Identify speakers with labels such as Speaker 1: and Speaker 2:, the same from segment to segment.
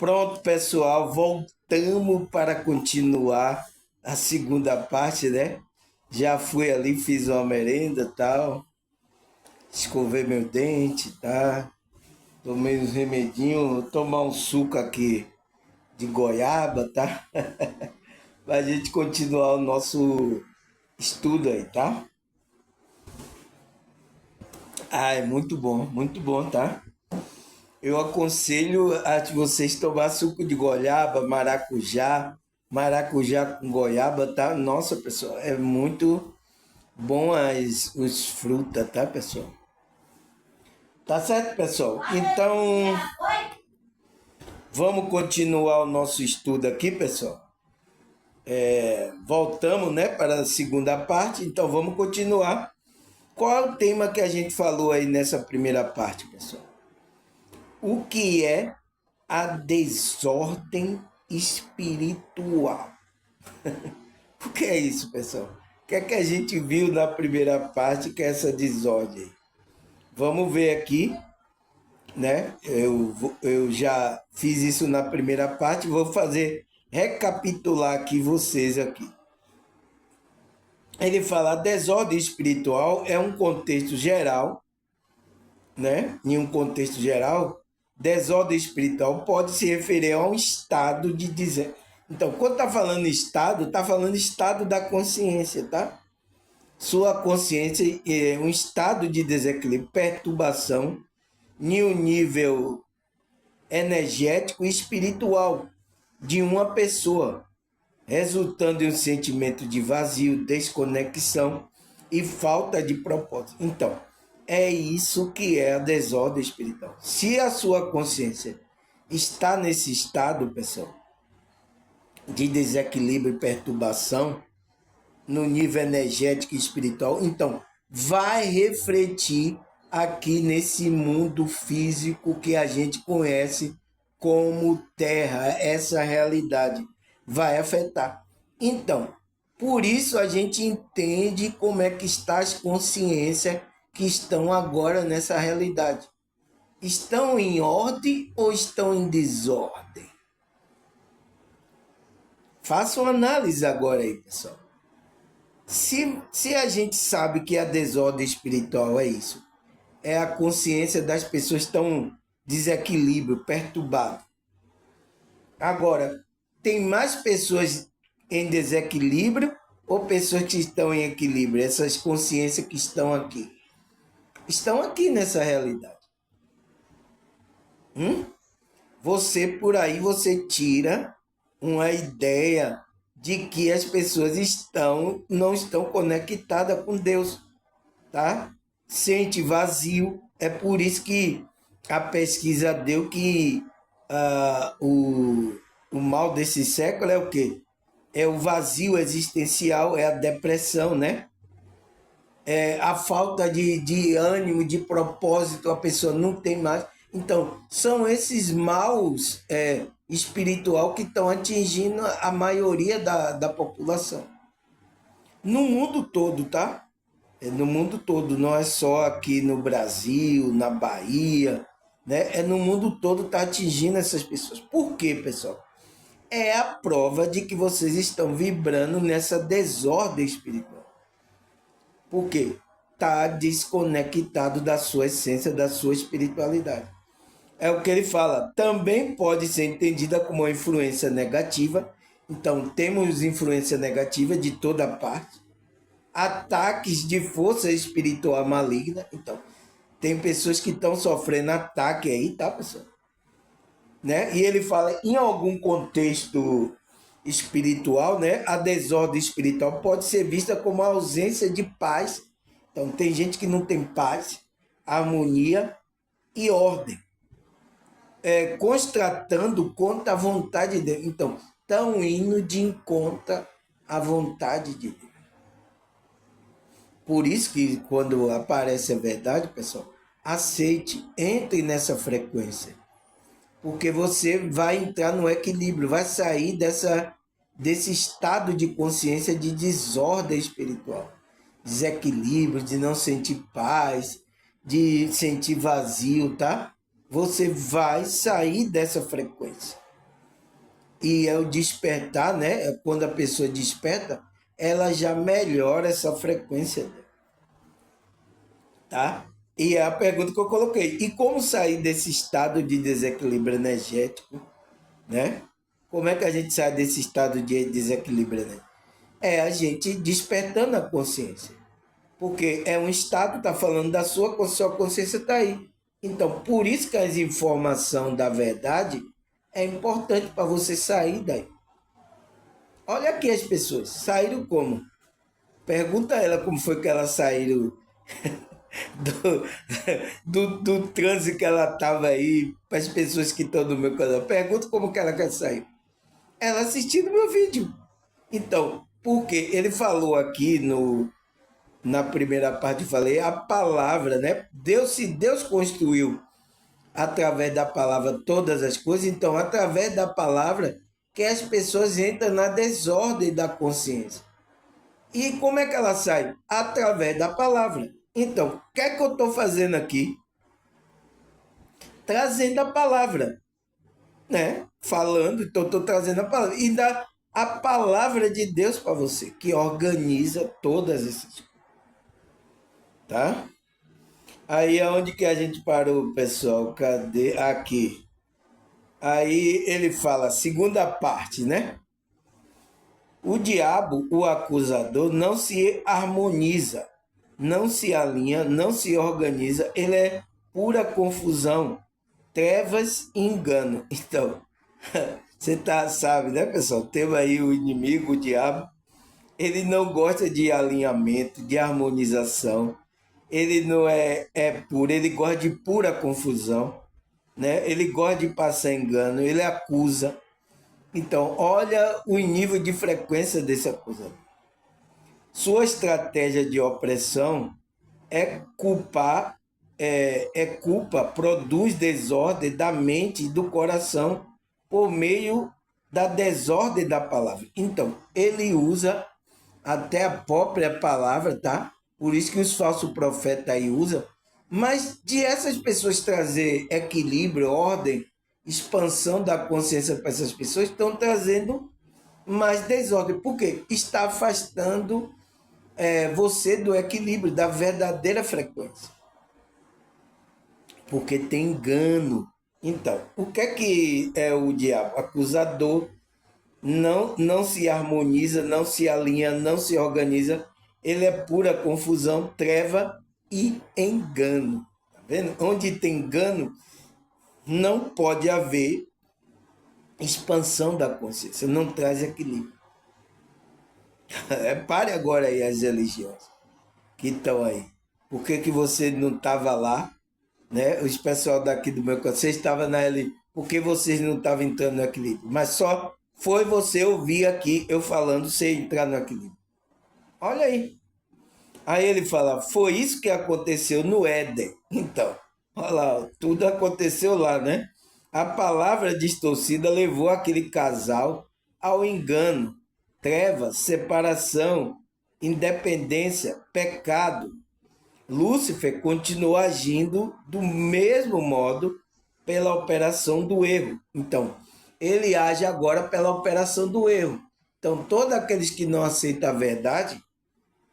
Speaker 1: Pronto, pessoal, voltamos para continuar a segunda parte, né? Já fui ali, fiz uma merenda, tal, escovei meu dente, tá? Tomei uns remedinhos, vou tomar um suco aqui de goiaba, tá? Pra gente continuar o nosso estudo aí, tá? Ah, é muito bom, tá? Eu aconselho a vocês tomar suco de goiaba, maracujá com goiaba, tá? Nossa, pessoal, é muito bom os frutas, tá, pessoal? Tá certo, pessoal? Então, vamos continuar o nosso estudo aqui, pessoal. Voltamos, né, para a segunda parte, então vamos continuar. Qual é o tema que a gente falou aí nessa primeira parte, pessoal? O que é a desordem espiritual? O que é isso, pessoal? O que é que a gente viu na primeira parte que é essa desordem? Vamos ver aqui, né? Eu já fiz isso na primeira parte, vou recapitular aqui vocês aqui. Ele fala, a desordem espiritual é um contexto geral, né? Em um contexto geral, desordem espiritual pode se referir a um estado de dizer. Então, quando está falando estado, está falando estado da consciência, tá? Sua consciência é um estado de desequilíbrio, perturbação em um nível energético e espiritual de uma pessoa, resultando em um sentimento de vazio, desconexão e falta de propósito. Então, é isso que é a desordem espiritual. Se a sua consciência está nesse estado, pessoal, de desequilíbrio e perturbação no nível energético e espiritual, então vai refletir aqui nesse mundo físico que a gente conhece como Terra, essa realidade vai afetar. Então, por isso a gente entende como é que está as consciências que estão agora nessa realidade. Estão em ordem ou estão em desordem? Faça uma análise agora aí, pessoal. Se a gente sabe que a desordem espiritual é isso, é a consciência das pessoas que estão desequilíbrio, perturbado. Agora, tem mais pessoas em desequilíbrio ou pessoas que estão em equilíbrio? Essas consciências que estão aqui. Estão aqui nessa realidade. Você, por aí, você tira uma ideia de que as pessoas não estão conectadas com Deus, tá? Sente vazio. É por isso que a pesquisa deu que o mal desse século é o quê? É o vazio existencial, é a depressão, né? É a falta de ânimo, de propósito, a pessoa não tem mais. Então, são esses maus espiritual que estão atingindo a maioria da população. No mundo todo, tá? No mundo todo, não é só aqui no Brasil, na Bahia, né? É no mundo todo está atingindo essas pessoas. Por quê, pessoal? É a prova de que vocês estão vibrando nessa desordem espiritual. Por quê? Está desconectado da sua essência, da sua espiritualidade. É o que ele fala. Também pode ser entendida como uma influência negativa. Então, temos influência negativa de toda parte. Ataques de força espiritual maligna. Então, tem pessoas que estão sofrendo ataque aí, tá, pessoal? Né? E ele fala, em algum contexto espiritual, né, a desordem espiritual pode ser vista como a ausência de paz. Então, tem gente que não tem paz, harmonia e ordem, constatando contra a vontade de Deus. Então, estão indo de encontro à vontade de Deus. Por isso que quando aparece a verdade, pessoal, aceite, entre nessa frequência. Porque você vai entrar no equilíbrio, vai sair desse estado de consciência de desordem espiritual. Desequilíbrio, de não sentir paz, de sentir vazio, tá? Você vai sair dessa frequência. e é o despertar, né? Quando a pessoa desperta, ela já melhora essa frequência, tá? E é a pergunta que eu coloquei. E como sair desse estado de desequilíbrio energético, né? Como é que a gente sai desse estado de desequilíbrio energético? É a gente despertando a consciência. Porque é um estado, está falando da sua consciência está aí. Então, por isso que as informações da verdade é importante para você sair daí. Olha aqui as pessoas, saíram como? Pergunta a ela como foi que elas saíram do, do trânsito que ela estava aí, para as pessoas que estão no meu canal. Pergunta como que ela quer sair. Ela assistindo meu vídeo. Então, porque ele falou aqui na primeira parte, eu falei, a palavra, né? Se Deus construiu através da palavra todas as coisas, então, através da palavra, que as pessoas entram na desordem da consciência. E como é que ela sai? Através da palavra. Então, o que é que eu estou fazendo aqui? Trazendo a palavra, né? Falando, então estou trazendo a palavra. E dá a palavra de Deus para você, que organiza todas essas coisas, tá? Aí aonde que a gente parou, pessoal? Cadê? Aqui. Aí ele fala, segunda parte, né? O diabo, o acusador, não se harmoniza, não se alinha, não se organiza, ele é pura confusão, trevas e engano. Então, você sabe, né, pessoal? Temos aí o inimigo, o diabo, ele não gosta de alinhamento, de harmonização, ele não é puro, ele gosta de pura confusão, né? Ele gosta de passar engano, ele acusa. Então, olha o nível de frequência desse acusador. Sua estratégia de opressão é culpar, culpa, produz desordem da mente e do coração por meio da desordem da palavra. Então, ele usa até a própria palavra, tá? Por isso que os falsos profetas aí usam. Mas de essas pessoas trazer equilíbrio, ordem, expansão da consciência para essas pessoas, estão trazendo mais desordem. Por quê? Está afastando você do equilíbrio, da verdadeira frequência. Porque tem engano. Então, o que é o diabo? Acusador, não se harmoniza, não se alinha, não se organiza. Ele é pura confusão, treva e engano. Tá vendo? Onde tem engano, não pode haver expansão da consciência, não traz equilíbrio. Pare agora aí as religiões que estão aí. Por que você não estava lá? Né? Os pessoal daqui do meu canto, você estava na L, por que vocês não estavam entrando no equilíbrio? Mas só foi você ouvir aqui eu falando, você entrar no equilíbrio. Olha aí. Aí ele fala, foi isso que aconteceu no Éden. Então, olha lá, tudo aconteceu lá, né? A palavra distorcida levou aquele casal ao engano, trevas, separação, independência, pecado. Lúcifer continuou agindo do mesmo modo pela operação do erro. Então, ele age agora pela operação do erro. Então, todos aqueles que não aceitam a verdade,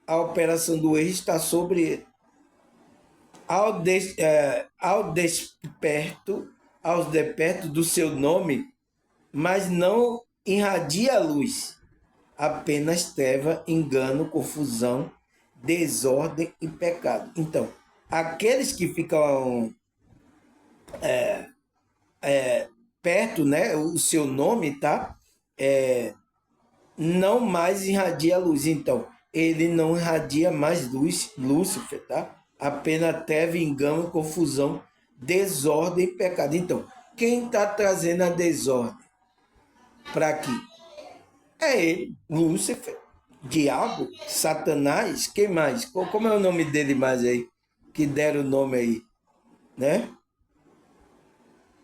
Speaker 1: a operação do erro está sobre ele. Ao desperto, aos desperto do seu nome, mas não irradia a luz, apenas treva, engano, confusão, desordem e pecado. Então, aqueles que ficam perto, né, o seu nome, tá? Não mais irradia a luz. Então, ele não irradia mais luz, Lúcifer, tá? Apenas treva, engano, confusão, desordem e pecado. Então, quem está trazendo a desordem para aqui? É ele, Lúcifer, diabo, Satanás, quem mais? Como é o nome dele mais aí? Que deram o nome aí, né?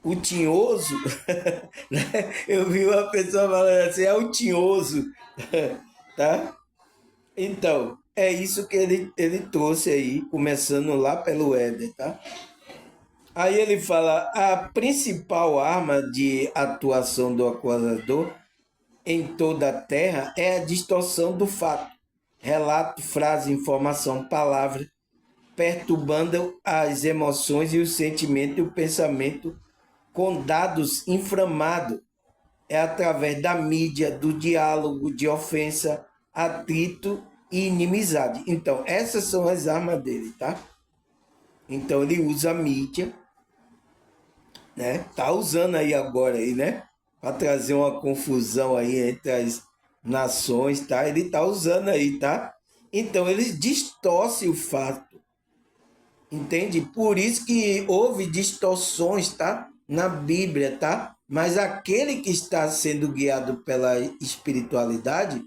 Speaker 1: O tinhoso, né? Eu vi uma pessoa falando assim, é o tinhoso, tá? Então, é isso que ele trouxe aí, começando lá pelo Éden, tá? Aí ele fala: a principal arma de atuação do acusador em toda a terra é a distorção do fato. Relato, frase, informação, palavra, perturbando as emoções e o sentimento e o pensamento com dados inflamados. É através da mídia, do diálogo, de ofensa, atrito e inimizade. Então, essas são as armas dele, tá? Então, ele usa a mídia, né? Tá usando aí agora aí, né? Para trazer uma confusão aí entre as nações, tá? Ele tá usando aí, tá? Então, ele distorce o fato, entende? Por isso que houve distorções, tá? Na Bíblia, tá? Mas aquele que está sendo guiado pela espiritualidade,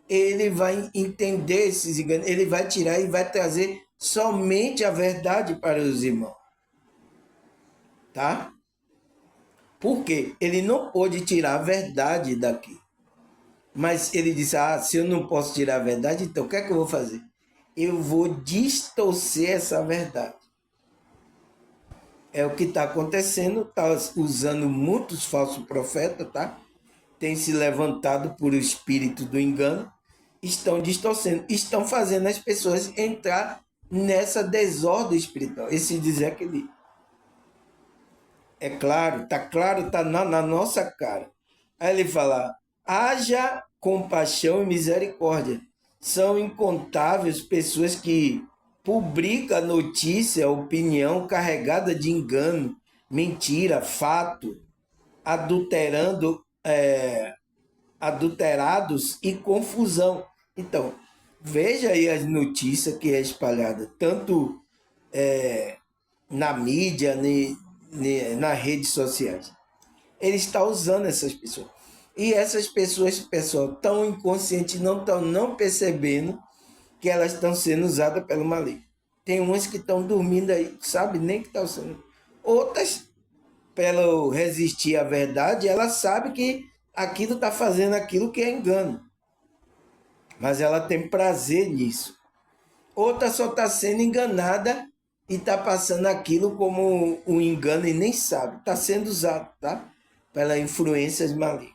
Speaker 1: ele vai entender esses enganos, ele vai tirar e vai trazer somente a verdade para os irmãos, tá? Porque ele não pôde tirar a verdade daqui. Mas ele disse: ah, se eu não posso tirar a verdade, então o que é que eu vou fazer? Eu vou distorcer essa verdade. É o que está acontecendo, está usando muitos falsos profetas, tá? Tem se levantado por o espírito do engano, estão distorcendo, estão fazendo as pessoas entrar nessa desordem espiritual, esse desequilíbrio. É claro, tá na nossa cara. Aí ele fala: haja compaixão e misericórdia. São incontáveis pessoas que publicam notícia, opinião carregada de engano, mentira, fato, adulterando, adulterados e confusão. Então, veja aí as notícias que é espalhada, tanto na mídia, nas redes sociais. Ele está usando essas pessoas. E essas pessoas, pessoal, tão inconscientes, não estão não percebendo que elas estão sendo usadas pelo maligno. Tem umas que estão dormindo aí, sabe nem que estão sendo. Outras, pelo resistir à verdade, ela sabe que aquilo está fazendo aquilo que é engano. Mas ela tem prazer nisso. Outra só está sendo enganada e está passando aquilo como um engano e nem sabe. Está sendo usado, tá? Pelas influências malignas.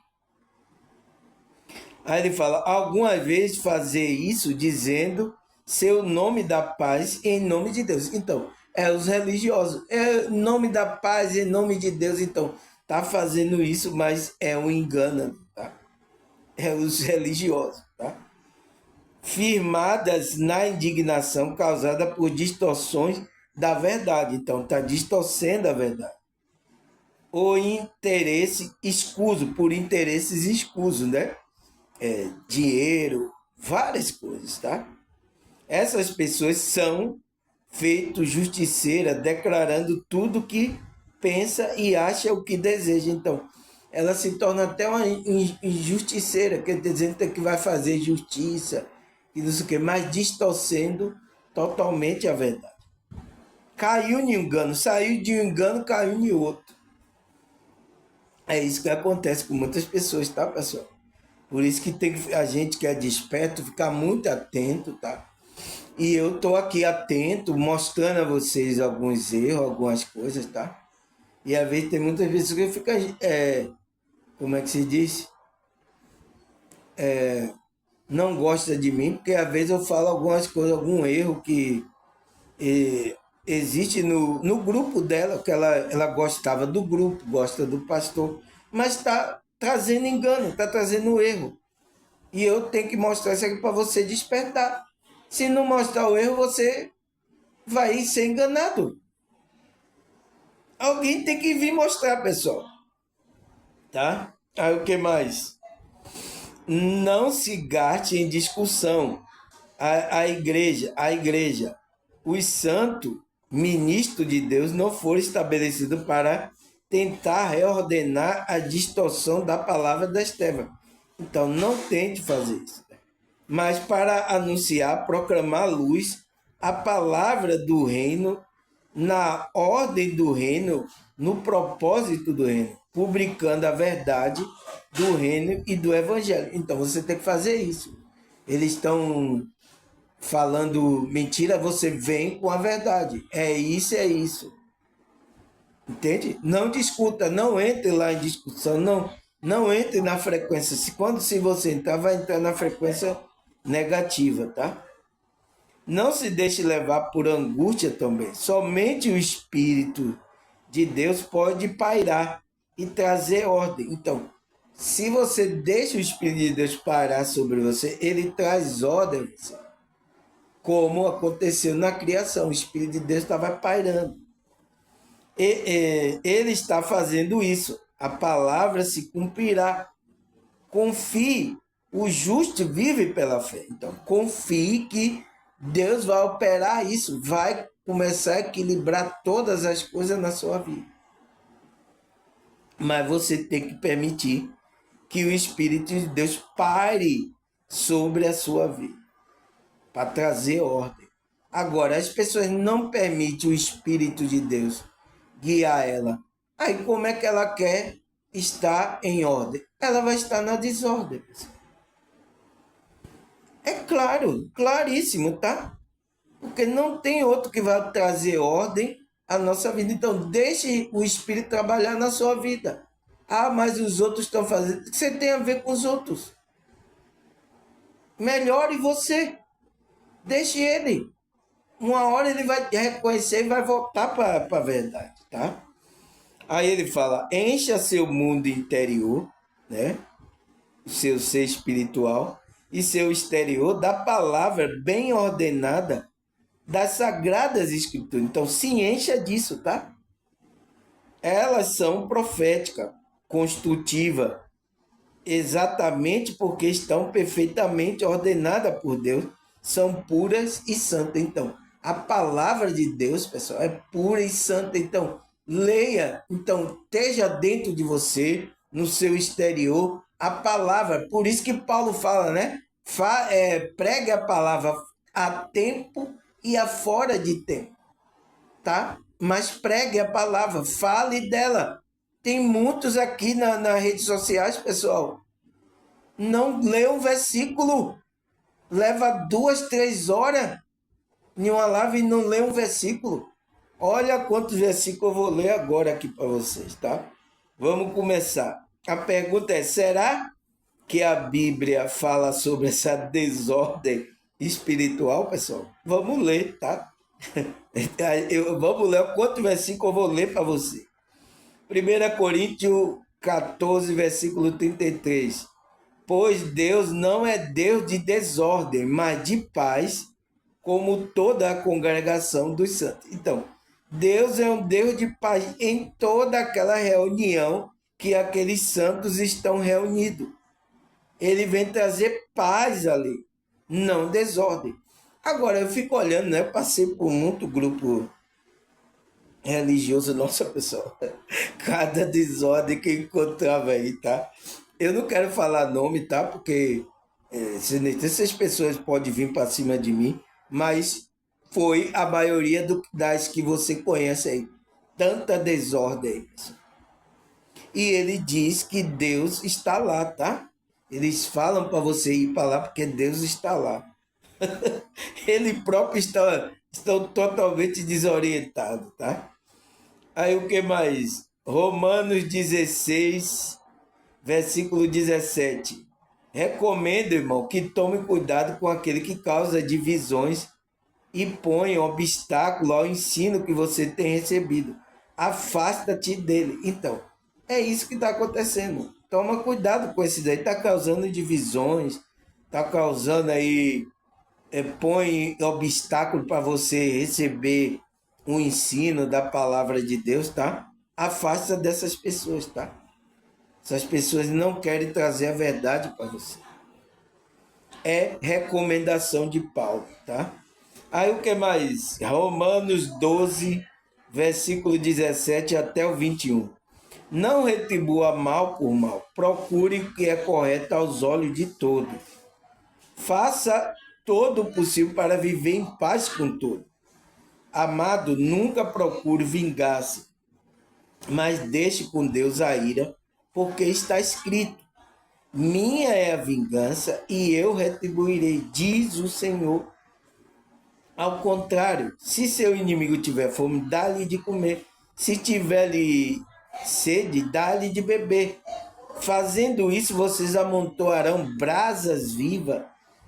Speaker 1: Aí ele fala: algumas vezes fazer isso dizendo seu nome da paz em nome de Deus. Então, é os religiosos. É nome da paz em nome de Deus. Então, tá fazendo isso, mas é um engano, tá? É os religiosos, tá? Firmadas na indignação causada por distorções da verdade. Então, está distorcendo a verdade. O interesse escuso, por interesses escusos, né? Dinheiro, várias coisas, tá? Essas pessoas são feitos justiceira, declarando tudo que pensa e acha o que deseja. Então, ela se torna até uma injusticeira, quer dizer que vai fazer justiça, e não sei o quê, mas distorcendo totalmente a verdade. Caiu em engano, saiu de um engano, caiu em outro. É isso que acontece com muitas pessoas, tá, pessoal? Por isso que tem que a gente que é desperto ficar muito atento, tá? E eu tô aqui atento, mostrando a vocês alguns erros, algumas coisas, tá? E às vezes tem muitas pessoas que ficam, como é que se diz? Não gosta de mim, porque às vezes eu falo algumas coisas, algum erro que existe no grupo dela, que ela gostava do grupo, gosta do pastor, mas está trazendo engano, está trazendo erro. E eu tenho que mostrar isso aqui para você despertar. Se não mostrar o erro, você vai ser enganado. Alguém tem que vir mostrar, pessoal. Tá? Aí o que mais? Não se gaste em discussão. A igreja, os santos ministros de Deus não foram estabelecidos para tentar reordenar a distorção da palavra da Estevã. Então, não tente fazer isso. Mas para anunciar, proclamar luz, a palavra do reino, na ordem do reino, no propósito do reino, publicando a verdade do reino e do evangelho. Então você tem que fazer isso. Eles estão falando mentira, você vem com a verdade. É isso, é isso. Entende? Não discuta, não entre lá em discussão, não entre na frequência. Se você entrar, vai entrar na frequência negativa, tá? Não se deixe levar por angústia também. Somente o Espírito de Deus pode pairar e trazer ordem. Então, se você deixa o Espírito de Deus pairar sobre você, ele traz ordem, como aconteceu na criação. O Espírito de Deus estava pairando. Ele está fazendo isso. A palavra se cumprirá. Confie. O justo vive pela fé. Então, confie que Deus vai operar isso, vai começar a equilibrar todas as coisas na sua vida. Mas você tem que permitir que o Espírito de Deus pare sobre a sua vida, para trazer ordem. Agora, as pessoas não permitem o Espírito de Deus guiar ela. Aí como é que ela quer estar em ordem? Ela vai estar na desordem. É claro, claríssimo, tá? Porque não tem outro que vai trazer ordem à nossa vida. Então, deixe o Espírito trabalhar na sua vida. Ah, mas os outros estão fazendo. O que você tem a ver com os outros? Melhore você. Deixe ele. Uma hora ele vai reconhecer e vai voltar para a verdade, tá? Aí ele fala, encha seu mundo interior, né? O seu ser espiritual e seu exterior da palavra bem ordenada das sagradas escrituras. Então, se encha disso, tá? Elas são proféticas, construtivas, exatamente porque estão perfeitamente ordenadas por Deus, são puras e santas. Então, a palavra de Deus, pessoal, é pura e santa. Então, leia, então, esteja dentro de você, no seu exterior, a palavra. Por isso que Paulo fala, né? Pregue a palavra a tempo e a fora de tempo, tá? Mas pregue a palavra, fale dela. Tem muitos aqui nas redes sociais, pessoal, não lê um versículo, leva 2, 3 horas em uma live e não lê um versículo. Olha quantos versículos eu vou ler agora aqui para vocês, tá? Vamos começar. A pergunta é, será que a Bíblia fala sobre essa desordem espiritual, pessoal? Vamos ler, tá? Vamos ler quanto versículo eu vou ler para você. 1 Coríntios 14, versículo 33. Pois Deus não é Deus de desordem, mas de paz, como toda a congregação dos santos. Então, Deus é um Deus de paz em toda aquela reunião que aqueles santos estão reunidos. Ele vem trazer paz ali, não desordem. Agora, eu fico olhando, né? Eu passei por muito grupo religioso, nossa, pessoal. Cada desordem que encontrava aí, tá? Eu não quero falar nome, tá? Porque essas pessoas podem vir para cima de mim, mas foi a maioria das que você conhece aí. Tanta desordem aí, pessoal. E ele diz que Deus está lá, tá? Eles falam para você ir para lá porque Deus está lá. Ele próprio está totalmente desorientado, tá? Aí o que mais? Romanos 16, versículo 17. Recomendo, irmão, que tome cuidado com aquele que causa divisões e põe obstáculo ao ensino que você tem recebido. Afasta-te dele. Então, é isso que está acontecendo. Toma cuidado com esses aí. Está causando divisões, está causando aí, põe obstáculo para você receber um ensino da palavra de Deus, tá? Afasta dessas pessoas, tá? Essas pessoas não querem trazer a verdade para você. É recomendação de Paulo, tá? Aí o que mais? Romanos 12, versículo 17 até o 21. Não retribua mal por mal. Procure o que é correto aos olhos de todos. Faça todo o possível para viver em paz com todos. Amado, nunca procure vingar-se, mas deixe com Deus a ira, porque está escrito: minha é a vingança e eu retribuirei, diz o Senhor. Ao contrário, se seu inimigo tiver fome, dá-lhe de comer. Se tiver-lhe sede, dá-lhe de beber. Fazendo isso, vocês amontoarão brasas vivas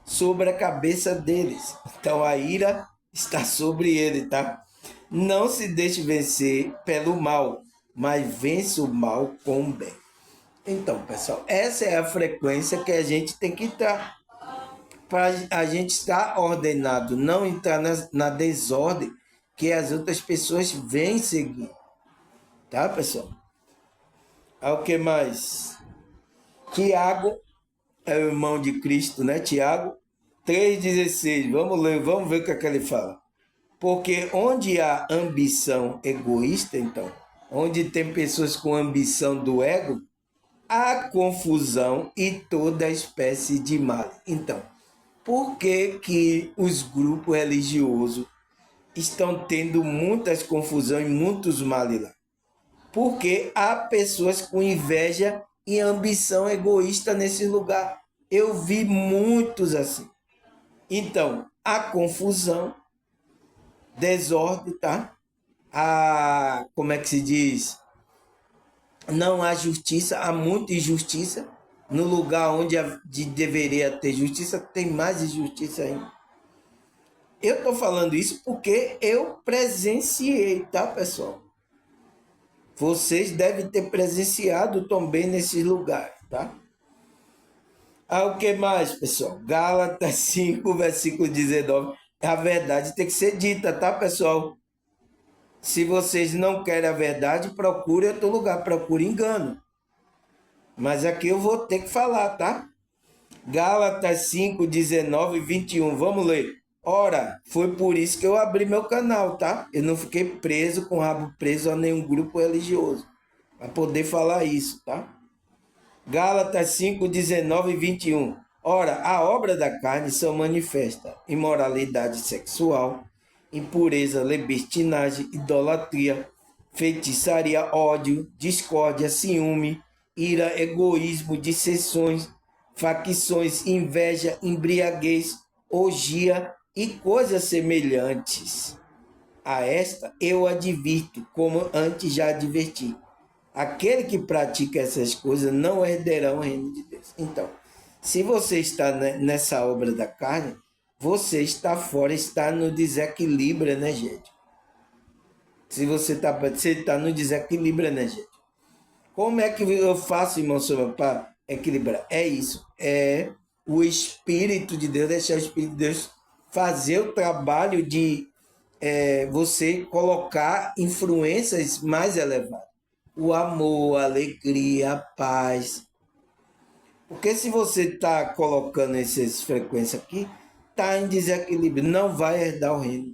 Speaker 1: sobre a cabeça deles. Então a ira está sobre ele, tá? Não se deixe vencer pelo mal, mas vença o mal com o bem. Então, pessoal, essa é a frequência que a gente tem que estar para a gente estar ordenado, não entrar na desordem que as outras pessoas vêm seguir. Tá, pessoal? O que mais? Tiago é o irmão de Cristo, né? Tiago 3,16. Vamos ler, vamos ver o que é que ele fala. Porque onde há ambição egoísta, então, onde tem pessoas com ambição do ego, há confusão e toda espécie de mal. Então, por que que os grupos religiosos estão tendo muitas confusões e muitos males lá? Porque há pessoas com inveja e ambição egoísta nesse lugar. Eu vi muitos assim. Então, a confusão, desordem, tá? Como é que se diz? Não há justiça, há muita injustiça. No lugar onde deveria ter justiça, tem mais injustiça ainda. Eu estou falando isso porque eu presenciei, tá, pessoal? Vocês devem ter presenciado também nesses lugares, tá? O que mais, pessoal? Gálatas 5, versículo 19. A verdade tem que ser dita, tá, pessoal? Se vocês não querem a verdade, procure outro lugar, procure engano. Mas aqui eu vou ter que falar, tá? Gálatas 5, 19 e 21. Vamos ler. Ora, foi por isso que eu abri meu canal, tá? Eu não fiquei preso, com o rabo preso a nenhum grupo religioso. Para poder falar isso, tá? Gálatas 5, 19 e 21. Ora, a obra da carne são manifesta: imoralidade sexual, impureza, libertinagem, idolatria, feitiçaria, ódio, discórdia, ciúme, ira, egoísmo, dissensões, facções, inveja, embriaguez, orgia e coisas semelhantes. A esta eu advirto, como antes já adverti. Aquele que pratica essas coisas não herderá o reino de Deus. Então, se você está nessa obra da carne, você está fora, está no desequilíbrio energético. Se você está no desequilíbrio energético. Como é que eu faço, irmão, para equilibrar? É isso. É o Espírito de Deus, deixar o Espírito de Deus fazer o trabalho de você colocar influências mais elevadas. O amor, a alegria, a paz. Porque se você está colocando essas frequências aqui, está em desequilíbrio, não vai herdar o reino.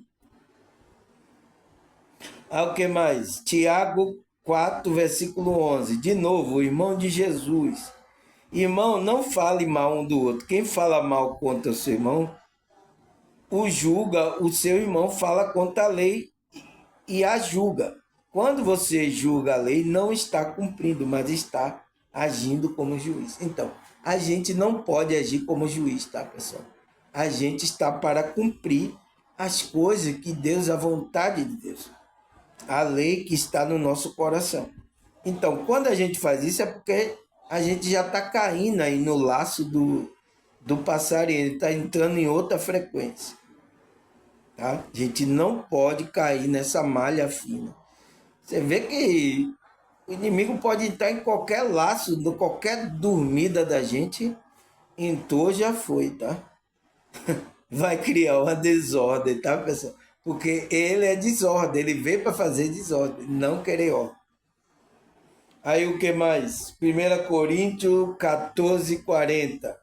Speaker 1: O que mais? Tiago 4, versículo 11. De novo, o irmão de Jesus. Irmão, não fale mal um do outro. Quem fala mal contra o seu irmão, o julga, o seu irmão fala contra a lei e a julga. Quando você julga a lei, não está cumprindo, mas está agindo como juiz. Então, a gente não pode agir como juiz, tá, pessoal? A gente está para cumprir as coisas que Deus, a vontade de Deus, a lei que está no nosso coração. Então, quando a gente faz isso, é porque a gente já está caindo aí no laço do passarinho, ele está entrando em outra frequência. Tá? A gente não pode cair nessa malha fina. Você vê que o inimigo pode estar em qualquer laço, em qualquer dormida da gente, entrou, já foi, tá? Vai criar uma desordem, tá, pessoal? Porque ele é desordem, ele veio para fazer desordem, não querer ordem. Aí o que mais? 1 Coríntios 14, 40.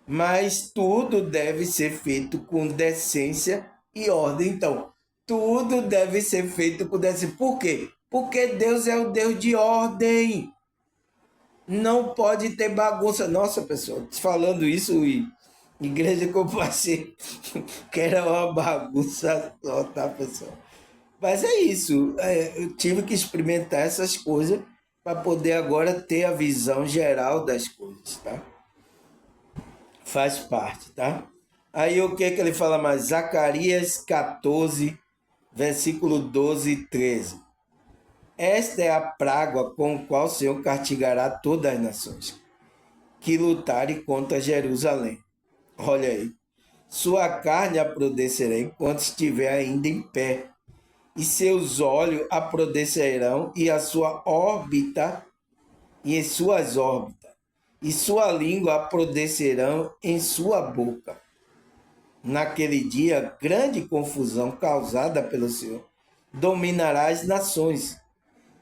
Speaker 1: Mas tudo deve ser feito com decência e ordem. Então, tudo deve ser feito com decência. Por quê? Porque Deus é o Deus de ordem. Não pode ter bagunça. Nossa, pessoal, falando isso, e igreja que eu passei, que era uma bagunça só, tá, pessoal? Mas é isso. Eu tive que experimentar essas coisas para poder agora ter a visão geral das coisas, tá? Faz parte, tá? Aí o que ele fala mais? Zacarias 14, versículo 12 e 13. Esta é a praga com a qual o Senhor castigará todas as nações que lutarem contra Jerusalém. Olha aí. Sua carne apodrecerá enquanto estiver ainda em pé, e seus olhos apodrecerão e a sua órbita e em suas órbitas, e sua língua apodrecerão em sua boca. Naquele dia, grande confusão causada pelo Senhor dominará as nações.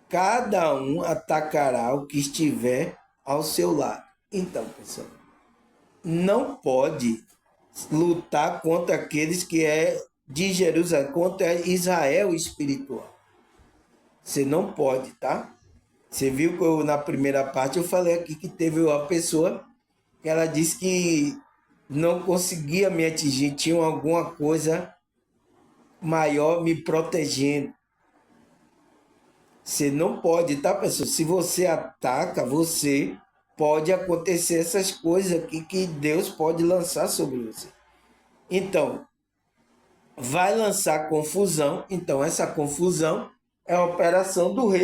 Speaker 1: Cada um atacará o que estiver ao seu lado. Então, pessoal, não pode lutar contra aqueles que é de Jerusalém, contra Israel espiritual. Você não pode, tá? Você viu que na primeira parte eu falei aqui que teve uma pessoa que ela disse que não conseguia me atingir, tinha alguma coisa maior me protegendo. Você não pode, tá, pessoal? Se você ataca, você pode acontecer essas coisas aqui que Deus pode lançar sobre você. Então, vai lançar confusão. Então, essa confusão é a operação do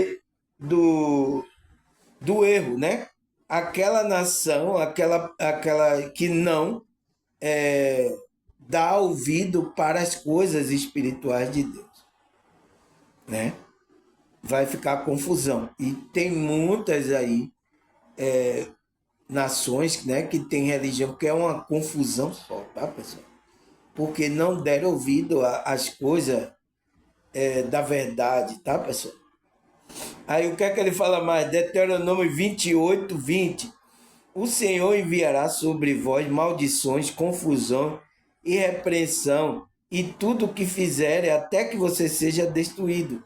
Speaker 1: erro, né? Aquela nação, aquela que não dá ouvido para as coisas espirituais de Deus, né? Vai ficar confusão. E tem muitas aí nações, né, que tem religião que é uma confusão só, tá, pessoal? Porque não deram ouvido às coisas da verdade, tá, pessoal? Aí o que é que ele fala mais? Deuteronômio 28, 20. O Senhor enviará sobre vós maldições, confusão e repreensão, e tudo o que fizerem até que você seja destruído,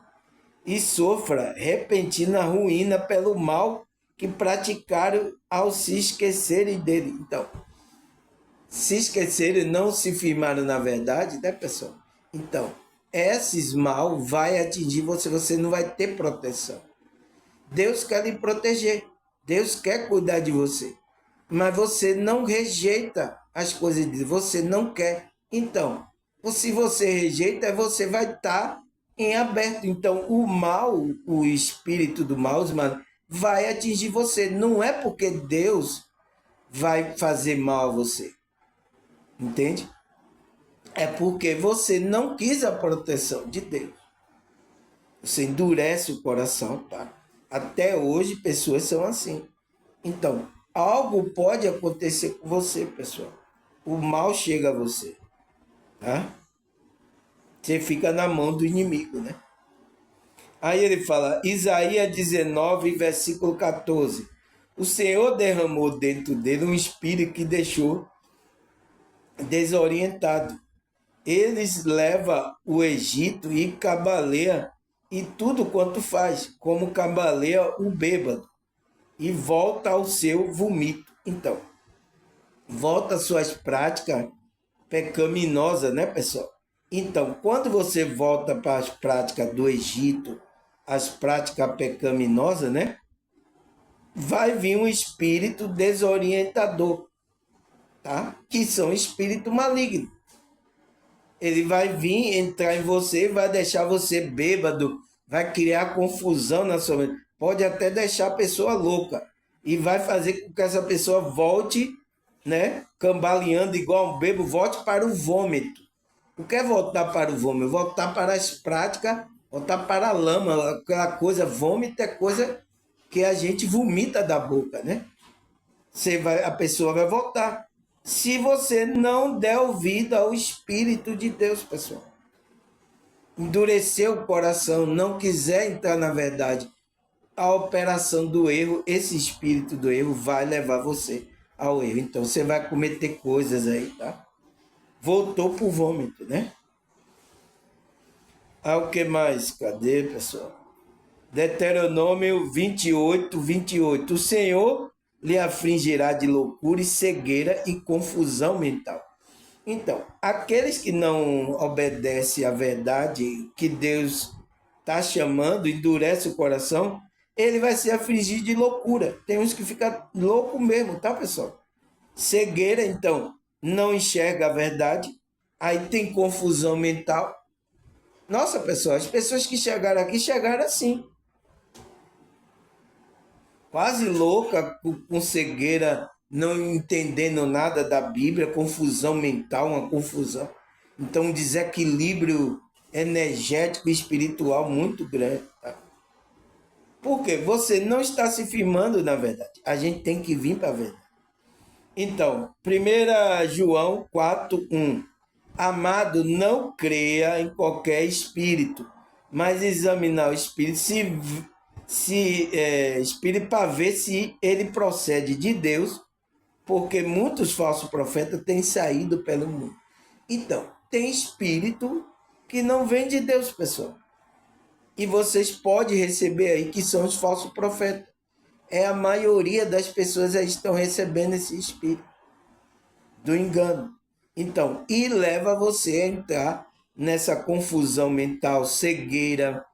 Speaker 1: e sofra repentina ruína pelo mal que praticaram ao se esquecerem dele. Então, se esquecerem, não se firmaram na verdade, né, pessoal? Então, esses mal vai atingir você, você não vai ter proteção. Deus quer lhe proteger, Deus quer cuidar de você, mas você não rejeita as coisas de Deus, você não quer. Então, se você rejeita, você vai estar em aberto. Então, o mal, o espírito do mal, mano, vai atingir você. Não é porque Deus vai fazer mal a você, entende? É porque você não quis a proteção de Deus. Você endurece o coração, tá? Até hoje, pessoas são assim. Então, algo pode acontecer com você, pessoal. O mal chega a você, tá? Você fica na mão do inimigo, né? Aí ele fala, Isaías 19, versículo 14. O Senhor derramou dentro dele um espírito que deixou desorientado. Eles levam o Egito e cabaleia e tudo quanto faz, como cabaleia o bêbado, e volta ao seu vomito. Então, volta às suas práticas pecaminosas, né, pessoal? Então, quando você volta para as práticas do Egito, as práticas pecaminosas, né? Vai vir um espírito desorientador, tá? Que são espírito maligno. Ele vai vir entrar em você, vai deixar você bêbado, vai criar confusão na sua mente, pode até deixar a pessoa louca e vai fazer com que essa pessoa volte, né, cambaleando igual um bêbado, volte para o vômito. O que é voltar para o vômito? Voltar para as práticas, voltar para a lama, aquela coisa, vômito é coisa que a gente vomita da boca, né? A pessoa vai voltar. Se você não der ouvido ao Espírito de Deus, pessoal. Endurecer o coração, não quiser entrar na verdade, a operação do erro, esse espírito do erro vai levar você ao erro. Então você vai cometer coisas aí, tá? Voltou pro vômito, né? Ah, o que mais? Cadê, pessoal? Deuteronômio 28, 28. O Senhor lhe afligirá de loucura e cegueira e confusão mental. Então, aqueles que não obedecem à verdade que Deus está chamando, endurece o coração, ele vai se afligir de loucura. Tem uns que ficam louco mesmo, tá, pessoal? Cegueira, então, não enxerga a verdade, aí tem confusão mental. Nossa, pessoal, as pessoas que chegaram aqui chegaram assim. quase louca, com cegueira, não entendendo nada da Bíblia, confusão mental, uma confusão. Então, um desequilíbrio energético e espiritual muito grande. Tá? Porque você não está se firmando na verdade. A gente tem que vir para a verdade. Então, 1 João 4:1. Amado, não creia em qualquer espírito, mas examinar o espírito, espírito para ver se ele procede de Deus, porque muitos falsos profetas têm saído pelo mundo. Então, tem espírito que não vem de Deus, pessoal. E vocês podem receber aí que são os falsos profetas. É a maioria das pessoas aí estão recebendo esse espírito do engano. Então, e leva você a entrar nessa confusão mental, cegueira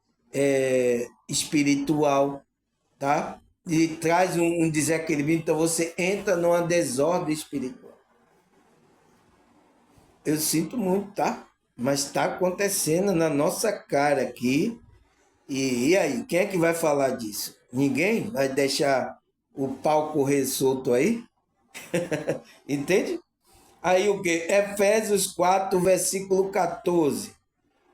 Speaker 1: espiritual, tá? E traz um desequilíbrio, então você entra numa desordem espiritual. Eu sinto muito, tá? Mas está acontecendo na nossa cara aqui. E aí, quem é que vai falar disso? Ninguém vai deixar o pau correr solto aí? Entende? Aí o que? Efésios 4, versículo 14.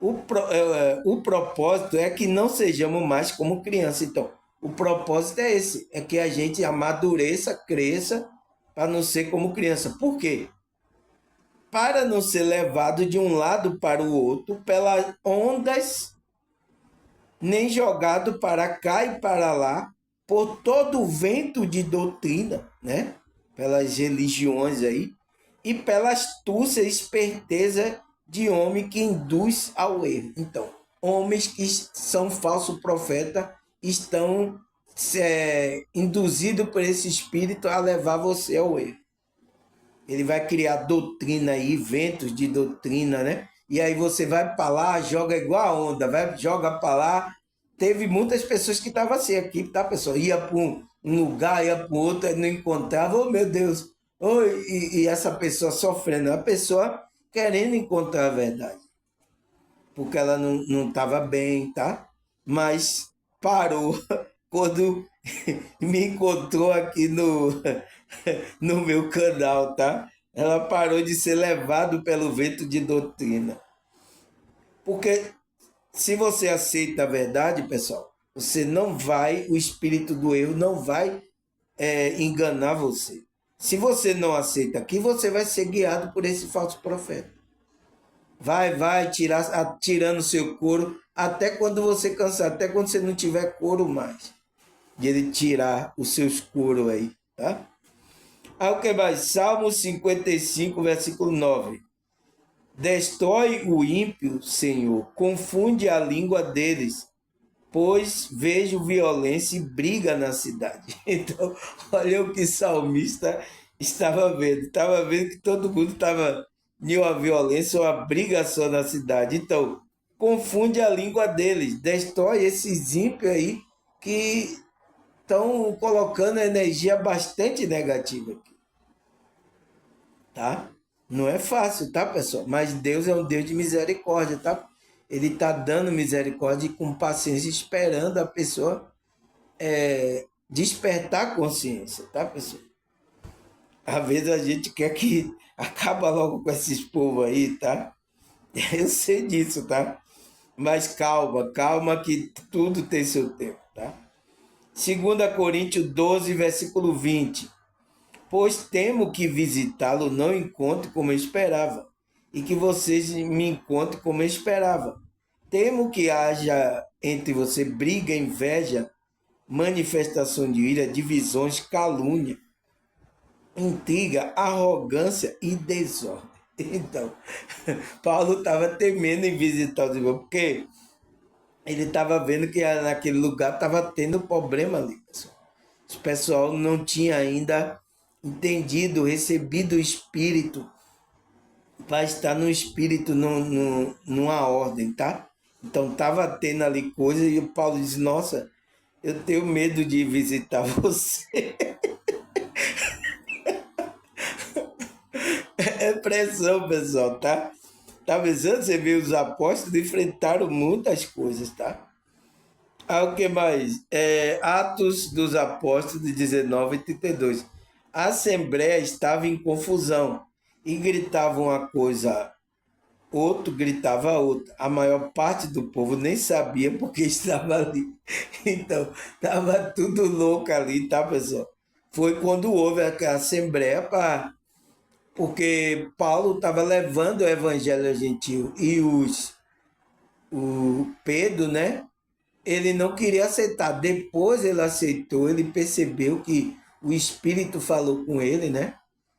Speaker 1: O propósito é que não sejamos mais como criança. Então, o propósito é esse, é que a gente amadureça, cresça, para não ser como criança. Por quê? Para não ser levado de um lado para o outro pelas ondas, nem jogado para cá e para lá, por todo o vento de doutrina, né? Pelas religiões aí, e pela astúcia e esperteza de homem que induz ao erro. Então, homens que são falsos profetas estão induzidos por esse espírito a levar você ao erro. Ele vai criar doutrina aí, ventos de doutrina, né? E aí você vai para lá, joga igual a onda, joga para lá. Teve muitas pessoas que estavam assim aqui, tá, pessoal? Ia para um lugar, ia para outro, não encontrava, oh meu Deus, oh, e essa pessoa sofrendo, a pessoa querendo encontrar a verdade, porque ela não estava bem, tá? Mas parou quando me encontrou aqui no meu canal, tá? Ela parou de ser levado pelo vento de doutrina. Porque se você aceita a verdade, pessoal, você não vai, o espírito do erro não vai enganar você. Se você não aceita aqui, você vai ser guiado por esse falso profeta. Vai tirando seu couro, até quando você cansar, até quando você não tiver couro mais. De ele tirar os seus couros aí, tá? Aí o que mais? Salmo 55, versículo 9. Destrói o ímpio, Senhor, confunde a língua deles, pois vejo violência e briga na cidade. Então, olha o que o salmista estava vendo. Estava vendo que todo mundo estava em uma violência, uma briga só na cidade. Então, confunde a língua deles, destrói esses ímpios aí que estão colocando energia bastante negativa aqui. Tá? Não é fácil, tá, pessoal? Mas Deus é um Deus de misericórdia, tá? Ele está dando misericórdia e com paciência, esperando a pessoa despertar a consciência, tá, pessoal? Às vezes a gente quer que acaba logo com esses povos aí, tá? Eu sei disso, tá? Mas calma, calma que tudo tem seu tempo, tá? 2 Coríntios 12, versículo 20. Pois temo que visitá-lo não encontre como eu esperava, e que vocês me encontrem como eu esperava. Temo que haja entre você briga, inveja, manifestação de ira, divisões, calúnia, intriga, arrogância e desordem. Então, Paulo estava temendo em visitar os irmãos, porque ele estava vendo que naquele lugar estava tendo problema ali, pessoal. O pessoal não tinha ainda entendido, recebido o Espírito, para estar no Espírito, numa ordem, tá? Então estava tendo ali coisa e o Paulo disse, nossa, eu tenho medo de visitar você. É pressão, pessoal, tá? Tá pensando? Você vê os apóstolos enfrentaram muitas coisas, tá? O que mais? Atos dos Apóstolos 19 e 32. A Assembleia estava em confusão e gritava uma coisa, outro gritava outra. A maior parte do povo nem sabia porque estava ali. Então, estava tudo louco ali, tá, pessoal? Foi quando houve a Assembleia porque Paulo estava levando o evangelho gentil e o Pedro, né? Ele não queria aceitar. Depois ele aceitou, ele percebeu que o Espírito falou com ele, né?